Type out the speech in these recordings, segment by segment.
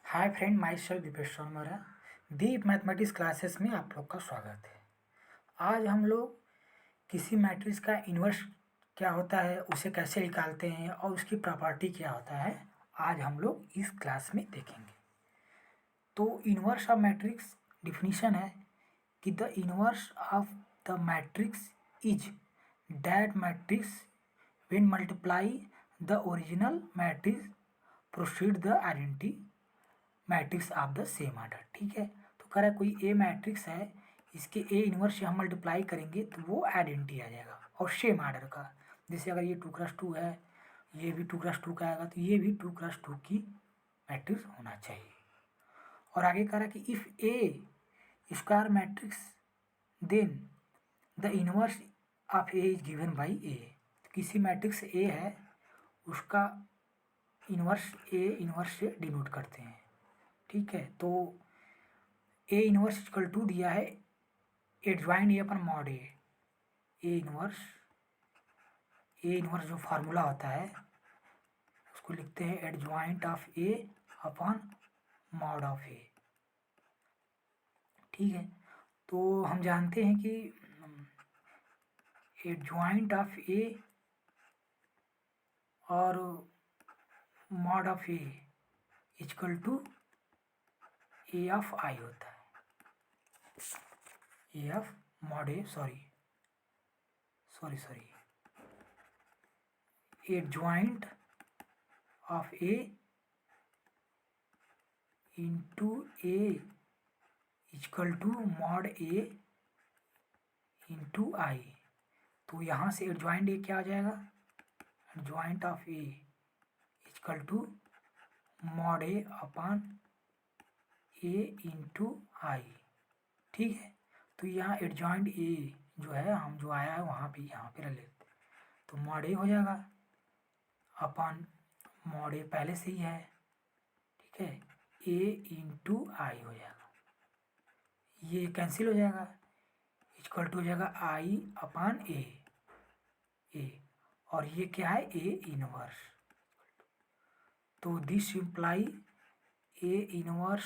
हाय friend, myself Deepesh Maurya. Deep mathematics classes में आप लोग का स्वागत है। आज हम लोग किसी मैट्रिक्स का इन्वर्स क्या होता है, उसे कैसे निकालते हैं और उसकी प्रॉपर्टी क्या होता है, आज हम लोग इस क्लास में देखेंगे। तो इन्वर्स ऑफ मैट्रिक्स डिफिनीशन है कि the inverse of the matrix is that matrix when multiply the original matrix proceed the identity matrix of the same order. ठीक है, तो कह रहा है कोई ए मैट्रिक्स है, इसके ए इन्वर्स से हम मल्टीप्लाई करेंगे तो वो आइडेंटिटी आ जाएगा और सेम आर्डर का। जैसे अगर ये 2x2 है, ये भी 2x2 का आएगा, तो ये भी 2x2 की मैट्रिक्स होना चाहिए। और आगे कह रहा है कि if A square matrix then the inverse of A is given by A. किसी मैट्रिक्स ए है, उसका इन्वर्स ए इन्वर्स से डिनोट करते हैं। ठीक है, तो ए इनवर्स इक्वल टू दिया है adjoint A upon mod A inverse जो फार्मूला होता है उसको लिखते हैं adjoint of A upon mod of A. ठीक है, तो हम जानते हैं कि एडजॉइंट ऑफ ए और mod of A equal to A of I होता है। A of mod A sorry adjoint of A into A equal to mod A into I. तो यहाँ से एडजॉइंट ए क्या आ जाएगा, adjoint of A equal to mod A upon A into I. ठीक है, तो यहाँ एडजॉइंट ए जो है हम जो आया है वहाँ पे यहाँ पे रख लेते, तो मॉड ए हो जाएगा अपॉन मॉड ए पहले से ही है। ठीक है, ए इंटू आई हो जाएगा, ये कैंसिल हो जाएगा, इक्वल टू हो जाएगा आई अपॉन ए और ये क्या है ए इनवर्स। तो this imply A inverse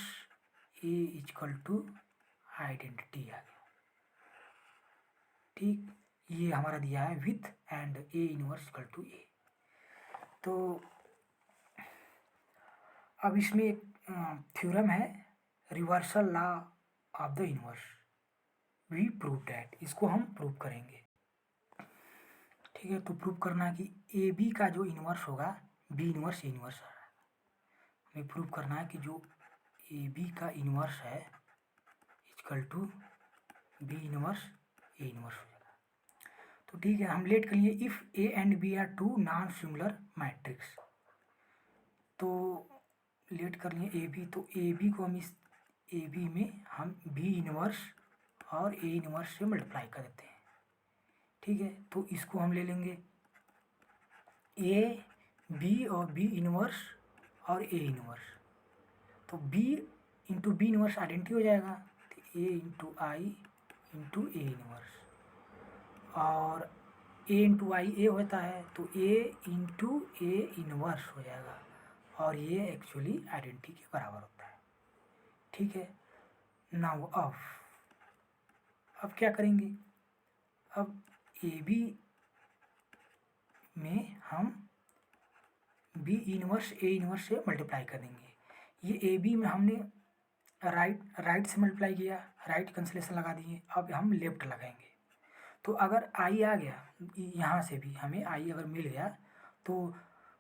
A equal to identity आ गया। ठीक, ये हमारा दिया है with and A inverse equal to A. तो अब इसमें एक थ्योरम है reversal law of the inverse, we prove that, इसको हम प्रूव करेंगे। ठीक है, तो प्रूव करना है कि ए बी का जो इनवर्स होगा बी इनवर्स ए इनवर्स आ रहा है। हमें प्रूव करना है कि जो ए बी का इनवर्स है equal to B inverse A inverse हो जाएगा। तो ठीक है, हम लेट कर लिए if A and B are two non similar matrix. तो लेट कर लिए ए बी, तो ए बी को हम इस ए बी में हम बी इनवर्स और ए इनवर्स से मल्टीप्लाई कर देते हैं। ठीक है, तो इसको हम ले लेंगे ए बी और बी इनवर्स और ए इनवर्स। तो B into B inverse identity हो जाएगा, तो A into I into A inverse, और ए इंटू आई ए होता है तो ए इंटू ए इनवर्स हो जाएगा, और ये एक्चुअली आइडेंटिटी के बराबर होता है। ठीक है, नाउ अब क्या करेंगे, अब ए बी में हम बी इनवर्स ए इनवर्स से मल्टीप्लाई कर देंगे। ये ए बी में हमने राइट से मल्टीप्लाई किया, राइट कैंसिलेशन लगा दिए, अब हम लेफ्ट लगाएंगे। तो अगर आई आ गया यहाँ से भी, हमें आई अगर मिल गया तो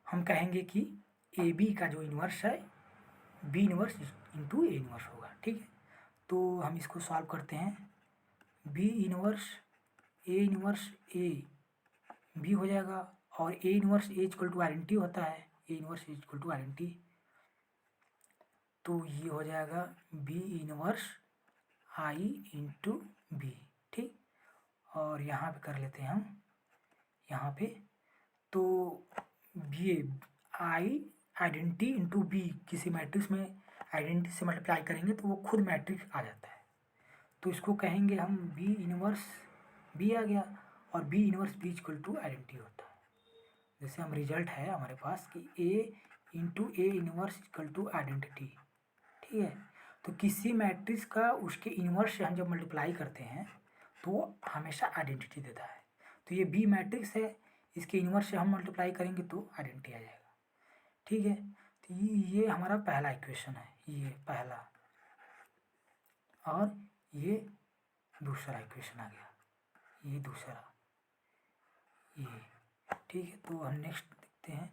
हम कहेंगे कि ए बी का जो इन्वर्स है B inverse into A inverse होगा। ठीक है, तो हम इसको सॉल्व करते हैं, बी इनवर्स ए बी हो जाएगा, और A inverse A equal to identity होता है, A inverse A equal to identity, तो ये हो जाएगा B inverse I into B. ठीक, और यहाँ पे कर लेते हैं हम यहाँ पे, तो ये आई आइडेंटिटी इंटू बी, किसी मैट्रिक्स में आइडेंटिटी से मल्टीप्लाई करेंगे तो वो खुद मैट्रिक्स आ जाता है। तो इसको कहेंगे हम बी इनवर्स बी आ गया, और B inverse B equal to identity होता है। जैसे हम रिजल्ट है हमारे पास कि A into A inverse equal to identity, ठीक है। तो किसी मैट्रिक्स का उसके इन्वर्स से हम जब मल्टीप्लाई करते हैं तो वो हमेशा आइडेंटिटी देता है। तो ये बी मैट्रिक्स है, इसके इन्वर्स से हम मल्टीप्लाई करेंगे तो आइडेंटिटी आ जाएगा, ठीक है। तो ये हमारा पहला इक्वेशन है, ये पहला, और ये दूसरा इक्वेशन आ गया, ये दूसरा, ये, ठीक है। तो हम नेक्स्ट देखते हैं।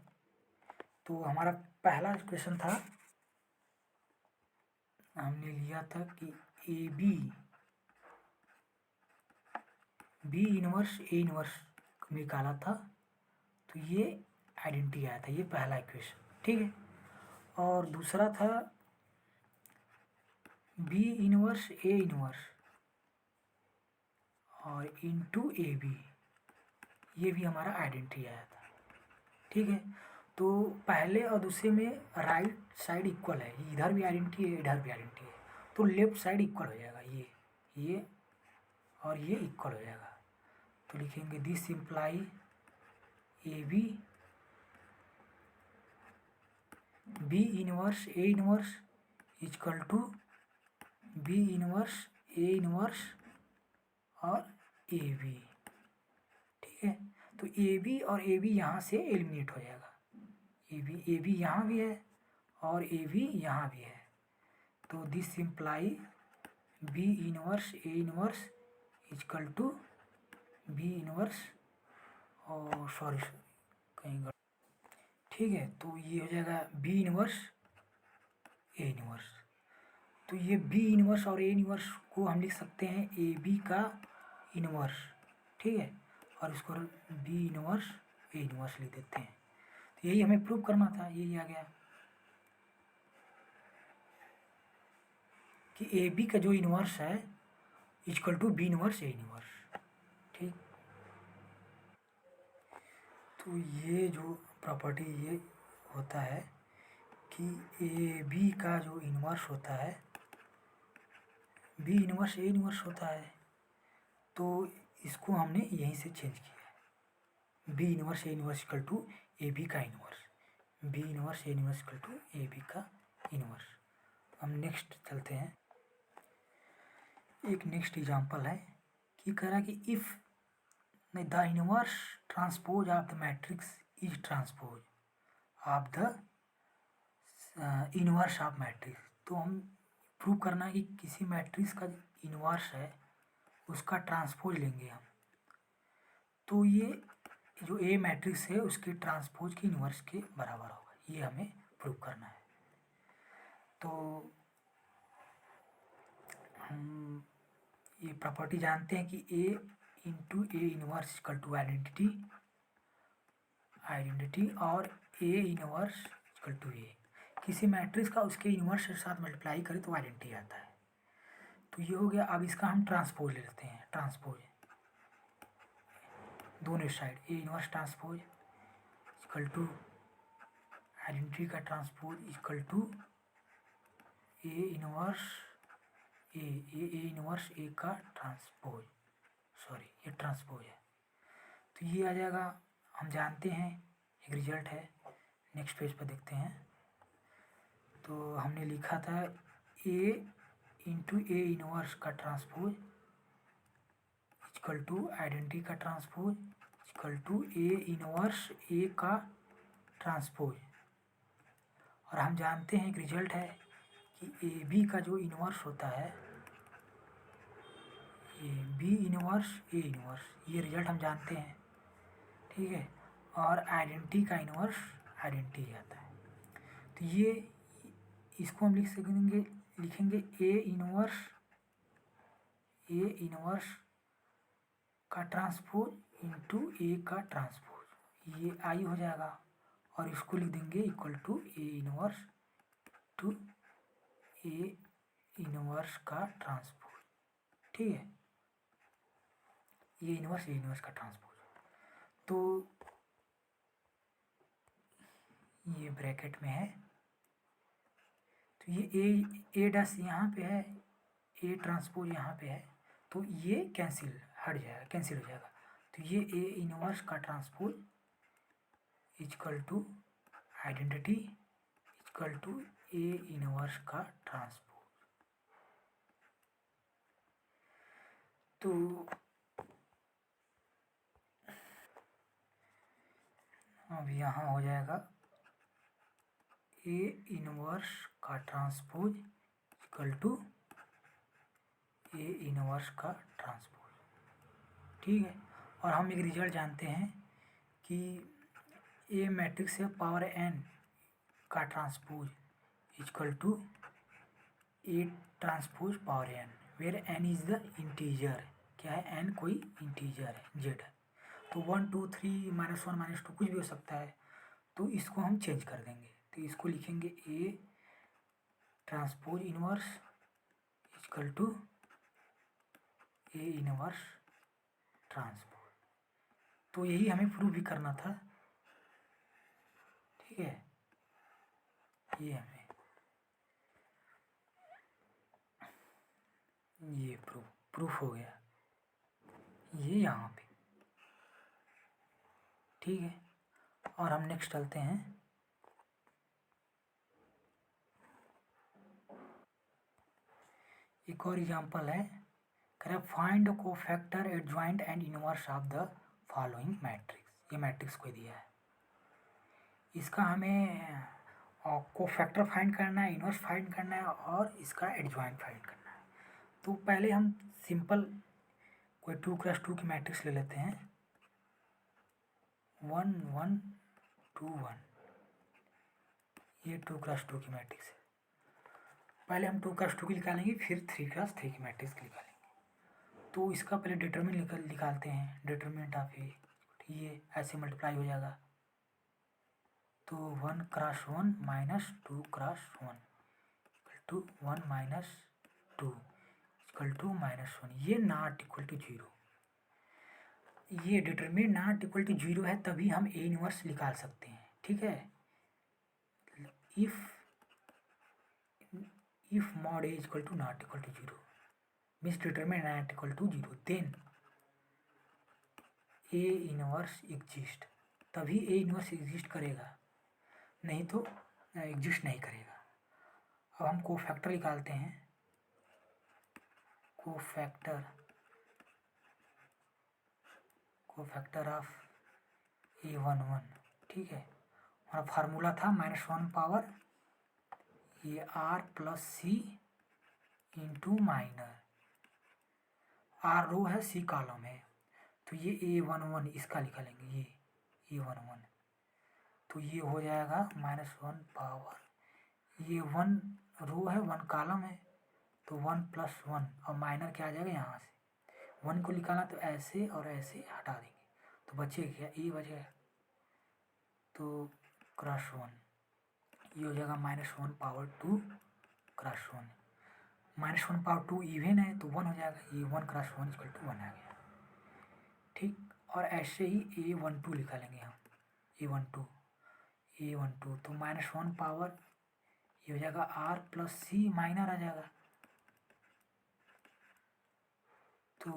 तो हमारा पहला इक्वेशन था, हमने लिया था कि A B inverse A inverse निकाला था, तो ये आइडेंटिटी आया था, ये पहला इक्वेशन, ठीक है। और दूसरा था बी इनवर्स ए इनवर्स और इनटू ए बी, ये भी हमारा आइडेंटिटी आया था, ठीक है। तो पहले और दूसरे में राइट साइड इक्वल है, इधर भी आइडेंटिटी है, इधर भी आइडेंटिटी है, तो लेफ्ट साइड इक्वल हो जाएगा, ये और ये इक्वल हो जाएगा। तो लिखेंगे this imply A B inverse A inverse equal to B inverse A inverse और ए बी, ठीक है। तो ए बी और ए बी यहाँ से एलिमिनेट हो जाएगा, ए बी यहाँ भी है और ए बी यहाँ भी है, तो this imply B inverse A inverse equal to B inverse, और सॉरी कहीं, ठीक है। तो ये हो जाएगा बी इनवर्स ए इनवर्स। तो ये बी इनवर्स और ए इनवर्स को हम लिख सकते हैं ए बी का इनवर्स, ठीक है, और इसको बी इनवर्स ए इनवर्स लिख देते हैं। तो यही हमें प्रूव करना था, यही आ गया कि ए बी का जो इनवर्स है equal to B inverse A inverse, ठीक। तो ये जो प्रॉपर्टी ये होता है कि ए बी का जो इनवर्स होता है बी इनवर्स ए इनवर्स होता है, तो इसको हमने यहीं से चेंज किया है, B inverse A inverse equal to A B का इनवर्स, B inverse A inverse equal to A B का इनवर्स। हम नेक्स्ट चलते हैं, एक नेक्स्ट एग्जांपल है कि कह रहा कि if the inverse transpose of the matrix is transpose of the inverse of matrix. तो हम प्रूव करना है कि किसी मैट्रिक्स का इनवर्स है उसका ट्रांसपोज लेंगे हम, तो ये जो ए मैट्रिक्स है उसके ट्रांसपोज के इनवर्स के बराबर होगा, ये हमें प्रूव करना है। तो हम ये प्रॉपर्टी जानते हैं कि A into A inverse equal to identity और A inverse equal to A, किसी मैट्रिक्स का उसके इनवर्स के साथ मल्टीप्लाई करें तो आइडेंटिटी आता है। तो ये हो गया। अब इसका हम ट्रांसपोज ले लेते हैं, ट्रांसपोज दोनों side, A inverse transpose equal to identity का transpose equal to A inverse A inverse A का ट्रांसपोज, सॉरी ये ट्रांसपोज है। तो ये आ जाएगा, हम जानते हैं एक रिजल्ट है। नेक्स्ट पेज पर देखते हैं। तो हमने लिखा था ए इंटू ए इनवर्स का ट्रांसपोज इक्वल टू आइडेंटिटी का transpose equal to A inverse A का ट्रांसपोज, और हम जानते हैं एक रिजल्ट है कि ए बी का जो इनवर्स होता है ये बी इनवर्स ए इनवर्स, ये रिजल्ट हम जानते हैं, ठीक है। और आइडेंटिटी का इनवर्स आइडेंटिटी आता है। तो ये इसको हम लिखेंगे ए इनवर्स का ट्रांसपोज इंटू ए का ट्रांसपोज, ये आई हो जाएगा, और इसको लिख देंगे equal to A inverse to A inverse का ट्रांसपोज, ठीक है, ये इनवर्स ए इनवर्स का ट्रांसपोज। तो ये ब्रैकेट में है, तो ये ए डैश यहाँ पे है, ए ट्रांसपोज यहाँ पे है, तो ये कैंसिल हो जाएगा। तो ये ए इनवर्स का transpose equal to identity equal to A inverse का ट्रांसपोज। तो अब यहाँ हो जाएगा ए इनवर्स का transpose equal to A inverse का ट्रांसपोज। ठीक है, और हम एक रिजल्ट जानते हैं कि ए मैट्रिक्स है पावर एन का transpose equal to A transpose power N, where N is the integer. क्या है? एन कोई इंटीजर है, जेड है। तो 1 2 3 -1 -2 कुछ भी हो सकता है, तो इसको हम चेंज कर देंगे। तो इसको लिखेंगे A transpose inverse equal to A inverse transpose. तो यही हमें प्रूव भी करना था। ठीक है, ये हमें ये प्रूफ हो गया, ये यहाँ पे। ठीक है, और हम नेक्स्ट चलते हैं। एक और एग्जांपल है, कह रहा find cofactor adjoint and inverse of the following matrix. ये मैट्रिक्स को दिया है, इसका हमें कोफैक्टर फाइंड करना है, इनवर्स फाइंड करना है और इसका एडजॉइंट फाइंड करना है। तो पहले हम सिंपल कोई 2x2 की मैट्रिक्स ले लेते हैं, 1 1 2 1। ये 2x2 की मैट्रिक्स है। पहले हम 2x2 की निकालेंगे, फिर 3x3 की मैट्रिक्स की निकालेंगे। तो इसका पहले डिटरमिनेंट निकालते हैं। डिटरमिनेंट ऑफ ये ऐसे मल्टीप्लाई हो जाएगा, तो 1x1 - 2x1 equal to 1 - 2 equal to -1। ये नॉट इक्वल टू 0। ये डिटरमिनेंट नॉट इक्वल टू 0 है, तभी हम ए इनवर्स निकाल सकते हैं। ठीक है, if mod a equal to not equal to 0 means determinant not equal to 0, then a inverse exist, तभी ए इनवर्स एग्जिस्ट करेगा, नहीं तो एग्जिस्ट नहीं करेगा। अब हम कोफैक्टर निकालते हैं। Cofactor of A11। ठीक है, हमारा फार्मूला था -1 पावर ये R प्लस सी इंटू माइनर, R रो है सी कॉलम है, तो ये A11 इसका निकालेंगे, ये A11। तो ये हो जाएगा -1 पावर, ये 1 रो है 1 कॉलम है, तो 1 + 1 और माइनर क्या आ जाएगा यहाँ से, 1 को निकालना तो ऐसे और ऐसे हटा देंगे, तो बचेगा क्या, ए बचेगा। तो ×1 ये हो जाएगा -1 पावर 2 ×1, -1 पावर 2 इवन है तो 1 हो जाएगा, ये 1 × 1 = 1 आ गया। ठीक, और ऐसे ही A12 निकालेंगे हम, A12 तो -1 पावर ये हो जाएगा R प्लस सी, माइनर आ जाएगा, तो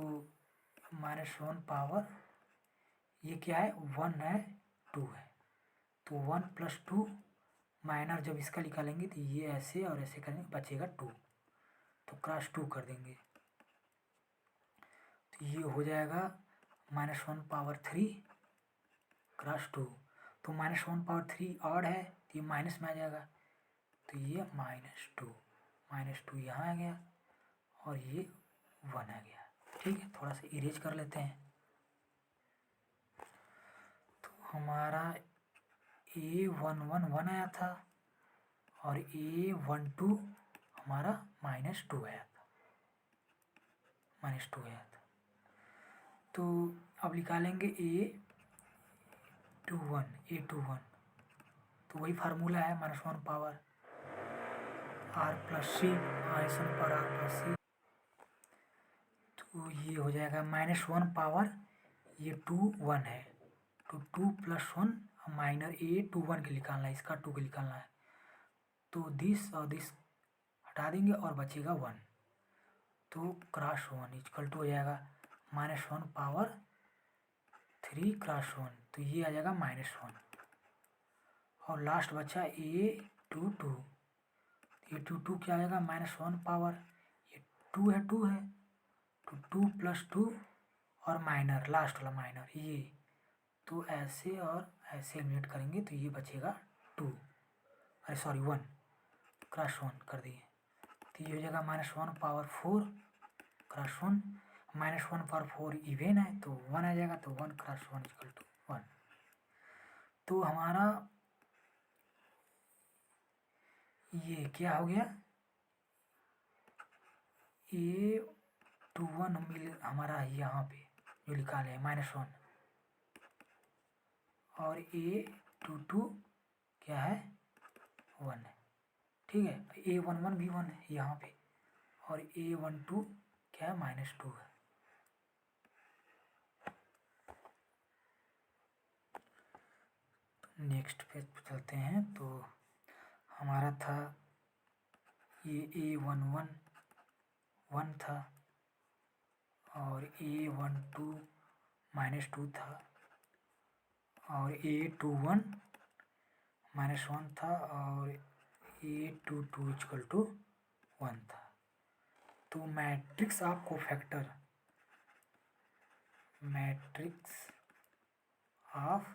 -1 पावर ये क्या है 1 है 2 है, तो 1 + 2 माइनर जब इसका निकालेंगे तो ये ऐसे और ऐसे करेंगे, बचेगा 2, तो ×2 कर देंगे, तो ये हो जाएगा -1 पावर 3 ×2, तो -1 पावर 3 ऑड है तो ये माइनस में आ जाएगा, तो ये -2 यहाँ आ गया और ये 1 आ गया। ठीक है, थोड़ा सा इरेज कर लेते हैं। तो हमारा A11 1 आया था और A12 हमारा -2 आया था, -2 आया था। तो अब निकालेंगे A21, तो वही फार्मूला है -1 पावर R प्लस सी, -1 पर R प्लस सी, तो ये हो जाएगा -1 पावर ये 2 1 है, तो 2 + 1 माइनर A21 के निकालना है, इसका 2 के निकालना है, तो दिस और दिस हटा देंगे और बचेगा 1, तो ×1 इक्वल टू हो जाएगा -1 पावर 3 × 1, तो ये आ जाएगा -1, और लास्ट बचा A22, टू टू क्या आएगा -1 पावर, ये 2 है तो 2 + 2 और माइनर लास्ट वाला माइनर ये, तो ऐसे और ऐसे एलिमिनेट करेंगे तो ये बचेगा 2, अरे सॉरी 1, क्रॉस 1 कर दिए तो ये हो जाएगा -1 पावर 4 क्रॉस 1, -1 पावर 4 इवेन है तो 1 आ जाएगा, तो 1 क्रॉस 1 = 1। तो हमारा ये क्या हो गया, A21 मिल हमारा यहाँ पे जो लिखा है -1, और A22 क्या है 1 है, ठीक है। A11 भी 1 है यहाँ पे, और A12 क्या है -2 है। नेक्स्ट पेज पे चलते हैं, तो हमारा था ये A11 1 था, और A12 -2 था, और A21 -1 था, और A22 = 1 था। तो matrix of cofactor, matrix of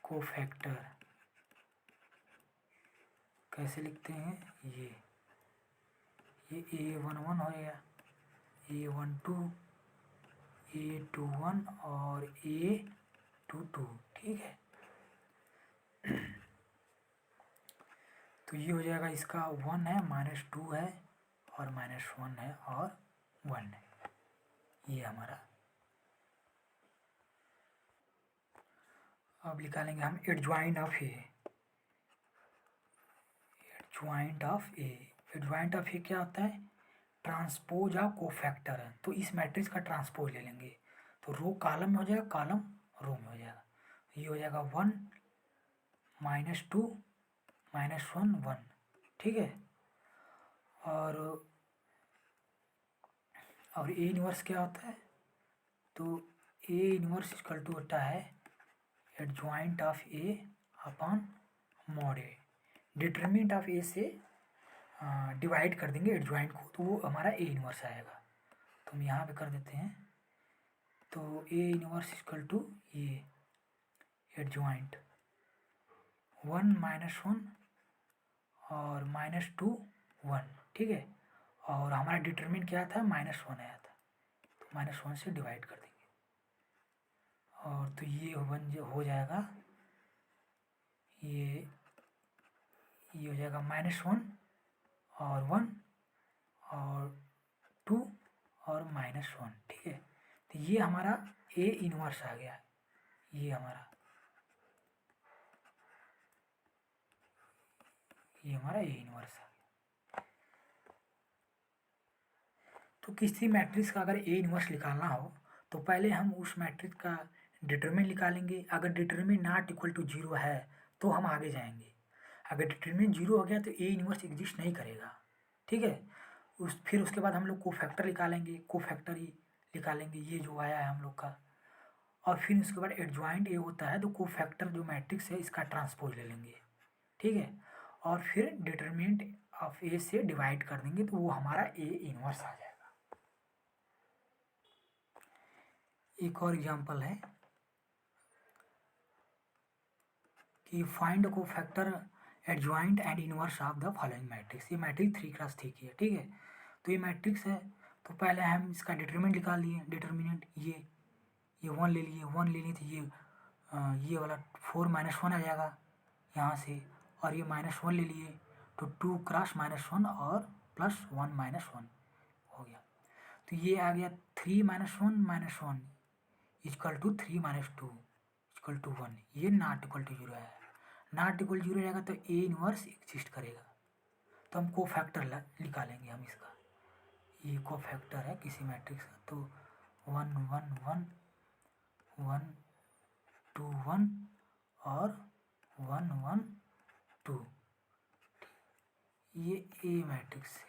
cofactor कैसे लिखते हैं, ये A11 हो गया, A12, A21 और A22, ठीक है। तो ये हो जाएगा, इसका 1 है, -2 है, और -1 है, और 1 है, ये हमारा। अब निकालेंगे हम adjoint of A. Adjoint of A, adjoint of A क्या होता है, ट्रांसपोज ऑफ कोफैक्टर है, तो इस मैट्रिक्स का ट्रांसपोज ले लेंगे, तो रो कॉलम में हो जाएगा, कॉलम रो में हो जाएगा। ये हो जाएगा 1 -2 -1 1, ठीक है। और ए इनवर्स क्या होता है, तो ए इनवर्स = होता है adjoint of A upon mod A. Determinant of A से डिवाइड कर देंगे एडजॉइंट को, तो वो हमारा ए इनवर्स आएगा। तो हम यहाँ पे कर देते हैं, तो ए इनवर्स = ये एडजॉइंट 1 -1 और -2 1, ठीक है। और हमारा डिटरमिनेंट क्या था, -1 आया था, तो -1 से डिवाइड कर देंगे, और तो ये 1 जो हो जाएगा, ये हो जाएगा -1 और 1 और 2 और -1, ठीक है। तो ये हमारा ए इनवर्स आ गया, ये हमारा ए इनवर्स आ गया। तो किसी मैट्रिक्स का अगर ए इनवर्स निकालना हो तो पहले हम उस मैट्रिक्स का डिटरमिनेंट निकालेंगे। अगर डिटरमिनेंट ≠ 0 है तो हम आगे जाएंगे। अगर डिटरमिनेंट 0 हो गया तो ए इनवर्स एग्जिस्ट नहीं करेगा, ठीक है। फिर उसके बाद हम लोग कोफैक्टर निकालेंगे, कोफैक्टर ही निकालेंगे, ये जो आया है हम लोग का। और फिर उसके बाद एडजॉइंट ए होता है, तो कोफैक्टर जो मैट्रिक्स है इसका ट्रांसपोज ले लेंगे, ठीक है। और फिर डिटरमिनेंट ऑफ ए से डिवाइड कर देंगे, तो वो हमारा ए इनवर्स आ जाएगा। एक और एग्जांपल है कि find cofactor adjoint and inverse of the following matrix. ये मैट्रिक्स 3x3 की है, ठीक है। तो ये मैट्रिक्स है, तो पहले हम इसका डिटरमिनेंट निकाल लिए। डिटरमिनेंट ये 1 ले लिए, 1 ले लिए, तो ये वाला 4 -1 आ जाएगा यहाँ से, और ये -1 ले लिए, तो 2 क्रॉस -1 और +1 -1 हो गया। तो ये आ गया 3 -1 -1 = 3 -2 = 1। ये ≠ 0 है, ≠ 0 रहेगा तो ए इनवर्स एग्जिस्ट करेगा। तो हम कोफैक्टर निकालेंगे हम इसका। ये कोफैक्टर है किसी मैट्रिक्स का, तो 1 1 1 1 2 1 और 1 1 2, ये ए मैट्रिक्स है।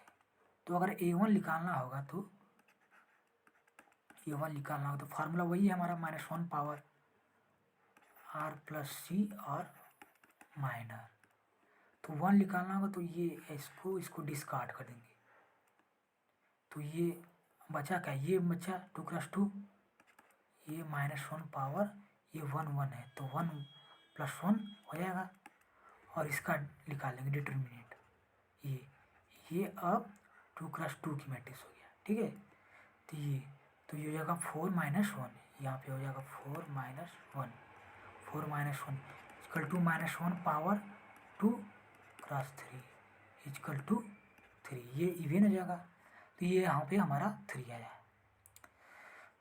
तो अगर A1 निकालना होगा तो फार्मूला वही है हमारा, -1 पावर R + C और माइनर। तो 1 निकालना होगा तो ये इसको डिस्कार्ड कर देंगे। तो ये बचा क्या, ये बचा 2 + 2, ये -1 पावर, ये 1 1 है तो 1 + 1 हो जाएगा। और इसका निकालेंगे डिटर्मिनेंट, ये अब 2 × 2 की मैट्रिक्स हो गया। ठीक है, तो ये हो जाएगा 4 - 1, यहाँ पे हो जाएगा 4 - 1, 4 - 1 equal to -1 power 2 × 3 equal to 3, ये इवेन हो जाएगा। तो ये यहाँ पे हमारा 3 आया।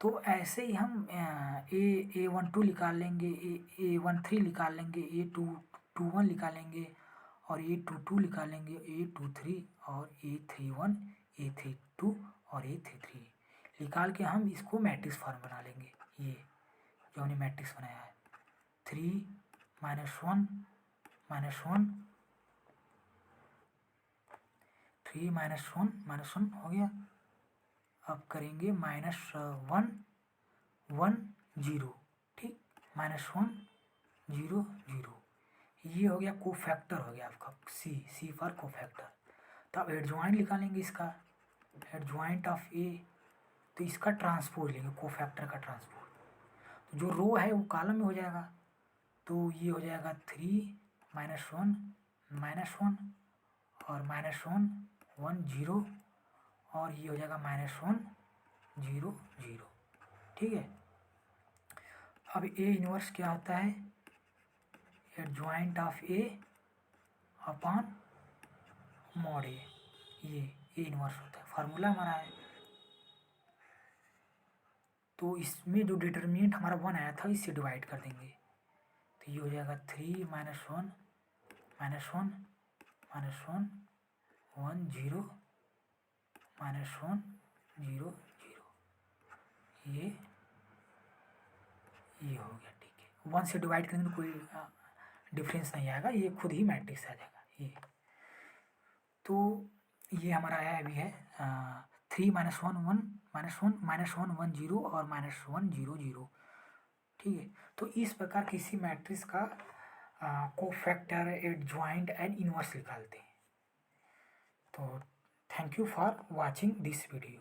तो ऐसे ही हम A12 निकाल लेंगे, A13 निकाल लेंगे, A21 निकालेंगे और A22 निकालेंगे, A23 और A31, A32 और A33 निकाल के हम इसको मैट्रिक्स फॉर्म बना लेंगे। ये जो हमने मैट्रिक्स बनाया है 3 - 1 -1 3 - 1 -1 हो गया। अब करेंगे -1 1 0, ठीक, -1 0 0, ये हो गया कोफैक्टर हो गया आपका सी फॉर कोफैक्टर। तो अब एडजॉइंट निकालेंगे इसका, एडजॉइंट ऑफ ए, तो इसका ट्रांसपोज लेंगे, कोफैक्टर का ट्रांसपोज। तो जो रो है वो कॉलम में हो जाएगा, तो ये हो जाएगा 3 - 1 -1 और -1 1 0 और ये हो जाएगा -1 0 0। ठीक है, अब ए इनवर्स क्या होता है, adjoint of A upon mod A, ये ए इनवर्स होता है, फार्मूला हमारा है। तो इसमें जो डिटर्मिनेंट हमारा 1 आया था इससे डिवाइड कर देंगे, तो ये हो जाएगा 3 - 1 -1 -1 1 0 -1 0 0, ये हो गया। ठीक है, 1 से डिवाइड करेंगे तो कोई डिफरेंस नहीं आएगा, ये खुद ही मैट्रिक्स आ जाएगा। ये तो ये हमारा आया अभी है 3 - 1 1 -1 -1 1 0 और -1 0 0। ठीक है, तो इस प्रकार किसी मैट्रिक्स का कोफैक्टर, एडजॉइंट एंड इनवर्स निकालते हैं। तो thank you for watching this video.